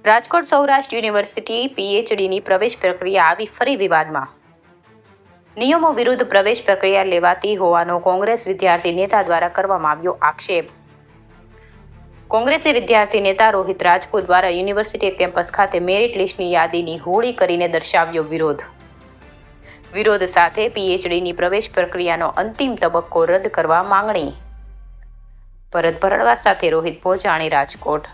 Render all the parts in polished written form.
Rajkot Saurashtra university પીએચડીની પ્રવેશ પ્રક્રિયા આવી ફરી વિવાદમાં. નિયમો વિરુદ્ધ પ્રવેશ પ્રક્રિયા લેવાતી હોવાનો કોંગ્રેસ વિદ્યાર્થી નેતા દ્વારા કરવામાં આવ્યો આક્ષેપ. કોંગ્રેસી વિદ્યાર્થી નેતા રોહિત રાજપૂત દ્વારા યુનિવર્સિટી કેમ્પસ ખાતે મેરિટ લિસ્ટની યાદીની હોળી કરીને દર્શાવ્યો વિરોધ. વિરોધ સાથે પીએચડીની પ્રવેશ પ્રક્રિયાનો અંતિમ તબક્કો રદ કરવા માંગણી. ભરત ભરડવા સાથે રોહિત પોજાણી, રાજકોટ.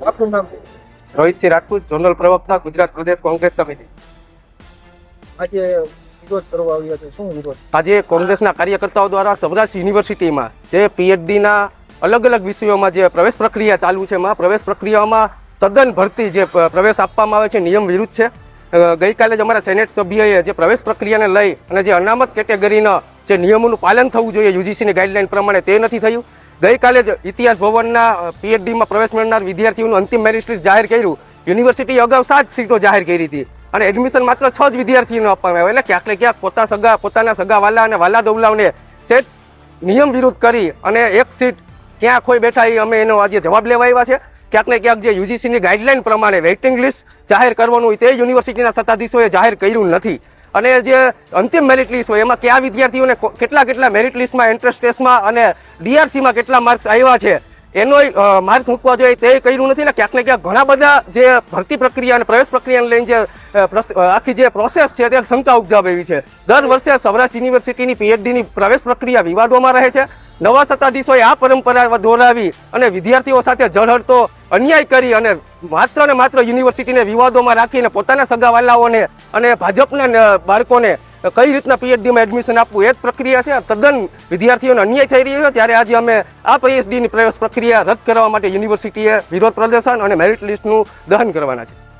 આપનું નામ? રોહિતસિંહ રાજપૂત, ઝોનલ પ્રવક્તા, ગુજરાત પ્રદેશ કોંગ્રેસ સમિતિ. આજે વિરોધ કરવા આવ્યા છે, શું વિરોધ? આજે કોંગ્રેસના કાર્યકર્તાઓ દ્વારા સૌરાષ્ટ્ર યુનિવર્સિટીમાં જે પીએચડીના અલગ અલગ વિષયોમાં જે પ્રવેશ પ્રક્રિયા ચાલુ છે, એમાં પ્રવેશ પ્રક્રિયામાં તદ્દન ભરતી જે પ્રવેશ આપવામાં આવે છે નિયમ વિરુદ્ધ છે. ગઈકાલે જ અમારા સેનેટ સભ્યએ જે પ્રવેશ પ્રક્રિયાને લઈ અને જે અનામત કેટેગરીના જે નિયમોનું પાલન થવું જોઈએ યુજીસીની ગાઈડલાઈન પ્રમાણે તે નથી થયું. ગઈકાલે જ ઇતિહાસ ભવનના પીએચડીમાં પ્રવેશ મેળવનાર વિદ્યાર્થીઓનું અંતિમ મેરિટ લિસ્ટ જાહેર કર્યું. યુનિવર્સિટી અગાઉ 7 સીટો જાહેર કરી હતી અને એડમિશન માત્ર 6 જ વિદ્યાર્થીઓને આપવામાં આવ્યા. એટલે ક્યાંક ને ક્યાંક પોતાના સગા વાલા અને વાલા દવલાઓને સેટ નિયમ વિરુદ્ધ કરી અને એક સીટ ક્યાં ખોઈ બેઠા એ અમે એનો આજે જવાબ લેવા આવ્યા છે. ક્યાંક ને ક્યાંક જે યુજીસીની ગાઈડલાઈન પ્રમાણે વેઇટિંગ લિસ્ટ જાહેર કરવાનું હોય તે યુનિવર્સિટીના સત્તાધીશોએ જાહેર કર્યું નથી. અને જે અંતિમ મેરિટ લિસ્ટ હોય એમાં કયા વિદ્યાર્થીઓને કેટલા મેરિટ લિસ્ટમાં એન્ટ્રન્સ ટેસ્ટમાં અને ડીઆરસીમાં કેટલા માર્ક્સ આવ્યા છે એનો માર્ક મૂકવા જોઈએ તે કર્યું નથી. ને ક્યાંક ને ક્યાંક ઘણા બધા જે ભરતી પ્રક્રિયા અને પ્રવેશ પ્રક્રિયાને લઈને જે આખી જે પ્રોસેસ છે તે શંકા ઉપજાવે એવી છે. દર વર્ષે સૌરાષ્ટ્ર યુનિવર્સિટીની પીએચડીની પ્રવેશ પ્રક્રિયા વિવાદોમાં રહે છે. નવા સત્તાધીશોએ આ પરંપરા દોરાવી અને વિદ્યાર્થીઓ સાથે ઝળહળતો અન્યાય કરી અને માત્ર યુનિવર્સિટીને વિવાદોમાં રાખીને પોતાના સગાવાલાઓને અને ભાજપના બાળકોને કઈ રીતના પીએચડીમાં એડમિશન આપવું એ જ પ્રક્રિયા છે. તદ્દન વિદ્યાર્થીઓને અન્યાય થઈ રહ્યો છે. ત્યારે આજે અમે આ પીએચડીની પ્રવેશ પ્રક્રિયા રદ કરવા માટે યુનિવર્સિટીએ વિરોધ પ્રદર્શન અને મેરિટ લિસ્ટનું દહન કરવાના છે.